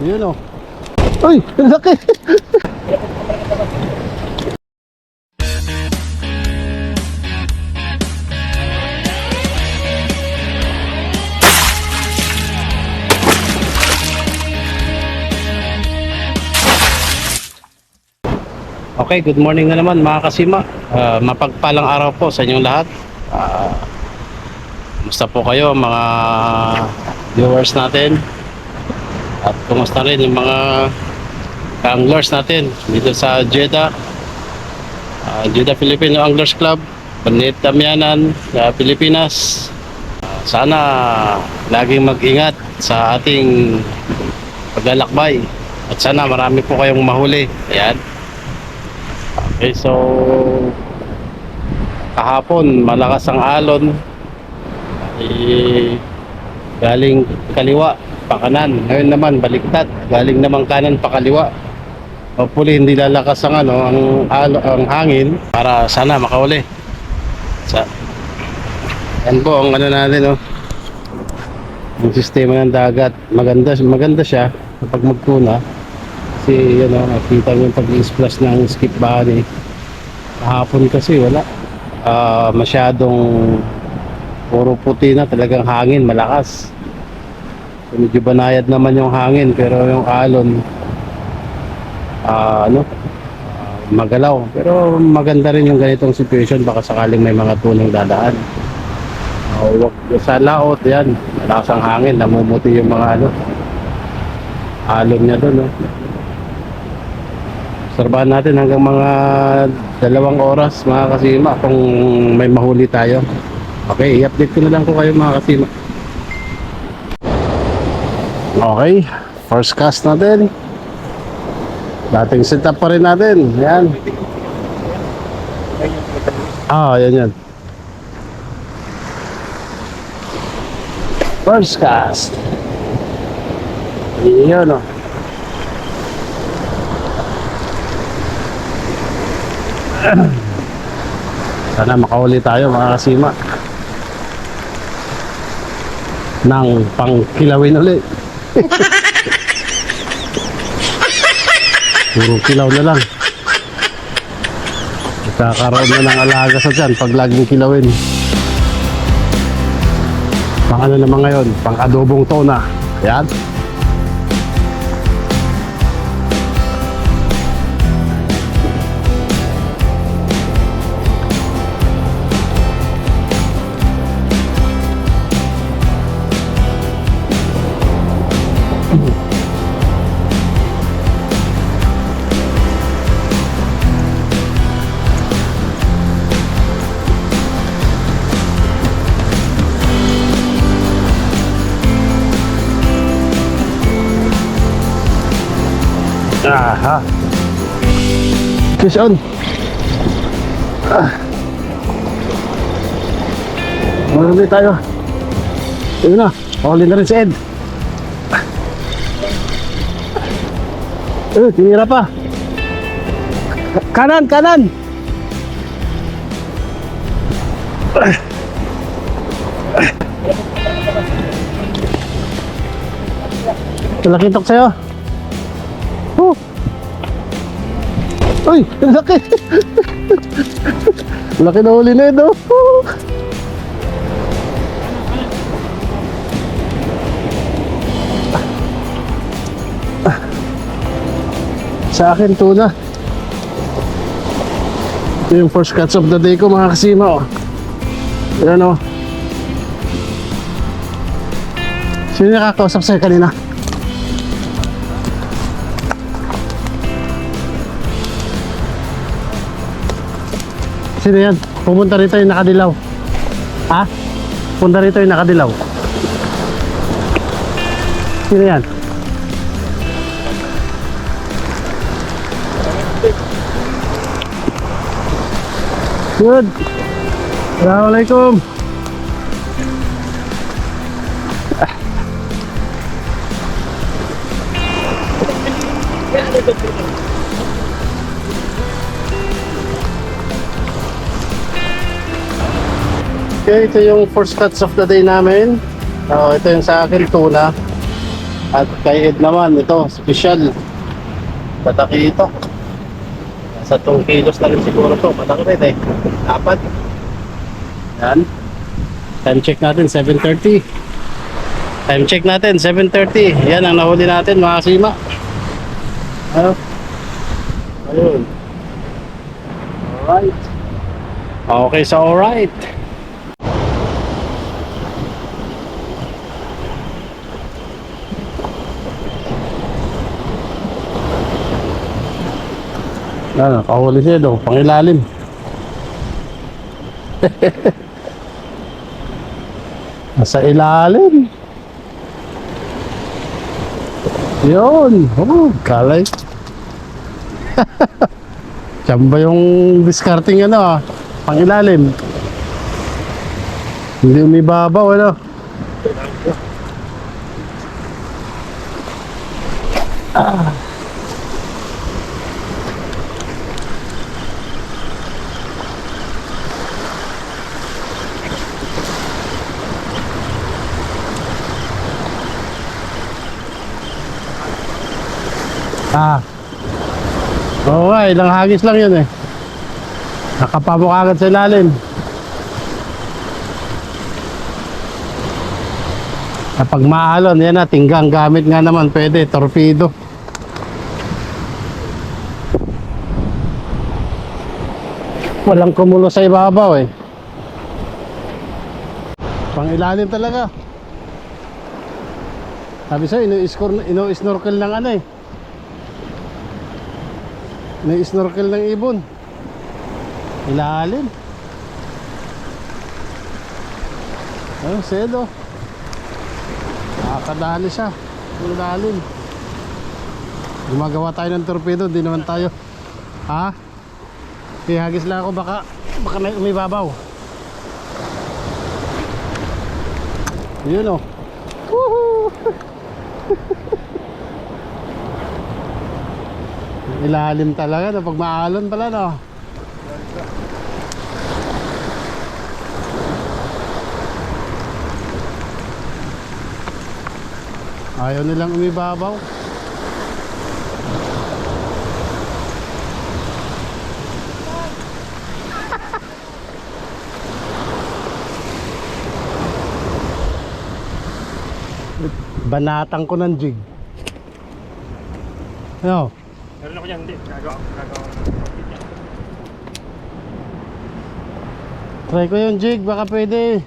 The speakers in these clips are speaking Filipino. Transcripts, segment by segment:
Yun o. Uy, ang laki. Okay, good morning na naman mga kasima. Mapagpalang araw po sa inyong lahat. Kumusta po kayo mga viewers natin? At kumusta rin yung mga anglers natin dito sa Jeddah, Jeddah Filipino Anglers Club, Banit Damianan, Pilipinas. Sana laging mag-ingat sa ating paglalakbay at sana marami po kayong mahuli. Ayan. Okay, so kahapon malakas ang alon, galing kaliwa pa kanan. Ngayon naman baliktad, galing naman kanan pa kaliwa. Hopefully hindi lalakas ang ang hangin para sana makauli. Yan po ang natin, oh. Yung sistema ng dagat, maganda siya kapag magtuna. Kasi nakita mo yung pag-i-splash ng skip body. Kahapon kasi wala. Masyadong puro puti na, talagang hangin malakas. So, medyo banayad naman yung hangin pero yung alon magalaw. Pero maganda rin yung ganitong situation, baka sakaling may mga tunong dadaan. Wag sa laot yan, malakas ang hangin, namumuti yung mga alon niya doon, no? Obserbahan natin hanggang mga 2 oras mga kasima kung may mahuli tayo. Okay, i-update ko na lang ko kayo mga kasima. Okay, first cast natin. Dating setup pa rin natin. Yan. Yan. First cast. Yan, oh. Sana makahuli tayo mga kasima ng pangkilawin ulit. Puro kilaw na lang. Kakaroon na ng alaga sa dyan pag laging kilawin. Pang ano naman ngayon, pang adobong tona. Yan. Aha. Fish on. Marami tayo. Ayun na, huli na rin si Ed. Tinira pa. Kanan, kanan. Lakitok sa'yo. Uy, ang laki. Laki na huli na ito. Sa akin tuna. Ito yung first catch of the day ko mga kasima, oh. Yan, oh. Sino nakakausap sa'yo kanina? Sino yan? Pumunta rito yung nakadilaw. Ha? Punta rito yung nakadilaw. Sino yan? Good. Assalamualaikum. Okay, ito yung first cuts of the day namin. Ito yung sa akin tuna. At kay Ed naman, ito, special. Pataki ito. Nasa 2 kilos na rin siguro to. Pataki rin eh. Apat. Yan. Time check natin, 7:30. Time check natin, 7:30. Yan ang nahuli natin, mga kasima. Ano? Ayun. Alright. Okay, so alright. Ano, kahuli siya daw, pangilalim. Nasa ilalim. Yun. Oh, kalay. Tsamba yung discarding ano ah. Pangilalim. Hindi umibabaw ano. Ah. Ah. Oo nga, ilang hagis lang yun eh. Nakapabok agad sa ilalim. Kapag maalon, yan na, tinggang gamit nga naman, pwede, torpedo. Walang kumulo sa ibabaw eh. Pang ilalim talaga. Sabi sa'yo, ino-snorkel ng ano eh. Ino-snorkel ng ibon. Ilalim. Ayun, sedo. Nakakadali siya. Ilalim. Gumagawa tayo ng torpedo, di naman tayo. Ha? Hagis lang ako, baka may umibabaw. Yun o. Woohoo! Ilalim talaga no, pag maalon pala no. Ayaw nilang umibabaw. Banatang ko ng jig. Ano? Meron ako yan, hindi. Gagawa. Try ko yung jig, baka pwede.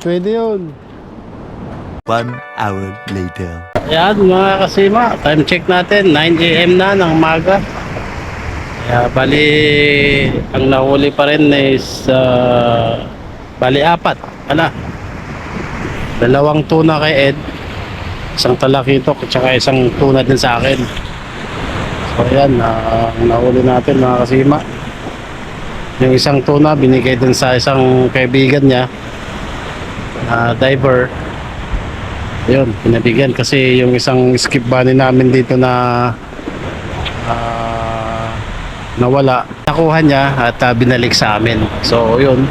Pwede yun. 1 hour later. Ayan mga kasima, time check natin 9 AM na ng umaga. Kaya bali ang nahuli pa rin is bali 4. Ano? 2 tuna kay Ed, isang talakitok at saka isang tuna din sa akin. So ayan, ang nahuli natin mga kasima. Yung isang tuna binigay din sa isang kaibigan niya, diver. Yun, pinabigyan kasi yung isang skip bunny namin dito na nawala, nakuha niya at binalik sa amin. So yun,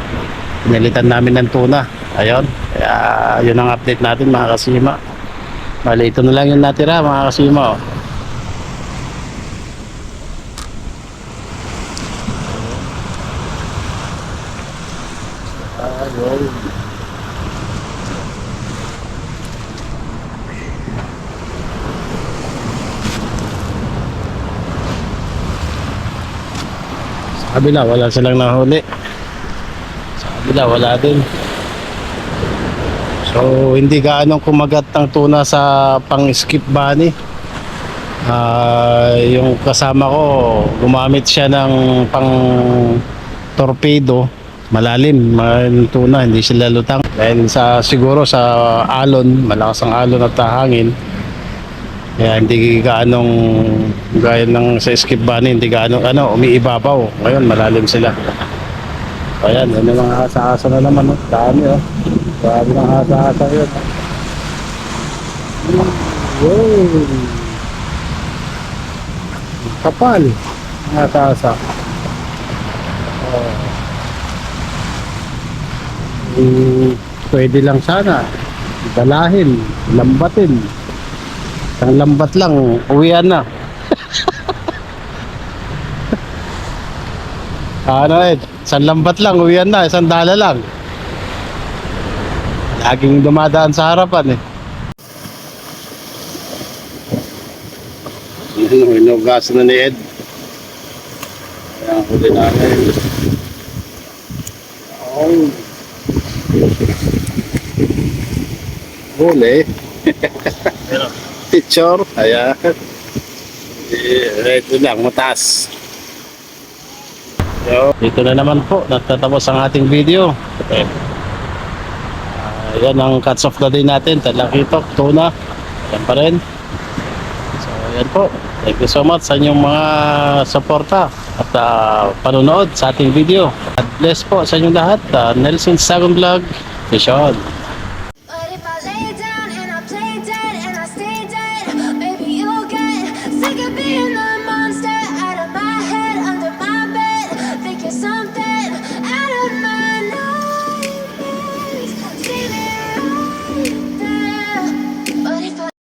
pinalitan namin ng tuna. Ayun, kaya yun ang update natin mga kasima. Bali ito na lang yung natira mga kasima. Ayun. Sa kabila wala silang nahuli, sa kabila wala din. So hindi gaano kumagat ang tuna sa pang skip bunny. Yung kasama ko gumamit siya ng pang torpedo, malalim yung tuna, hindi sila lutang dahil sa siguro sa alon, malakas ang alon at hangin. Kaya hindi gaanong gaya ng sa skip bunny, hindi gaano umiibabaw. Ngayon malalim sila. Ayan, yun yung mga asa-asa na naman, no? Dami oh. Grabe ng asa-asa yun. Wow. Kapal. Asa-asa. Pwede lang sana. dalahin, lambatin. Ang lambat lang, uwian na. Ano eh, isang lambat lang, uwian na, isang dala lang. Laging dumadaan sa harapan eh. Inugas na ni Ed. Ayan, huli namin. Oh. Huli. Picture. Ayan. Ito lang, mataas. So, dito na naman po, natatapos ang ating video. Okay. Yan ang cuts of the day natin. Talakitok, tuna. Yan pa rin. So, yan po. Thank you so much sa inyong mga suporta at panonood sa ating video. God bless po sa inyong lahat. Nelson Sagong Vlog. Fish on. But if I lay down and I play dead and I stay dead, maybe you'll get sick of being the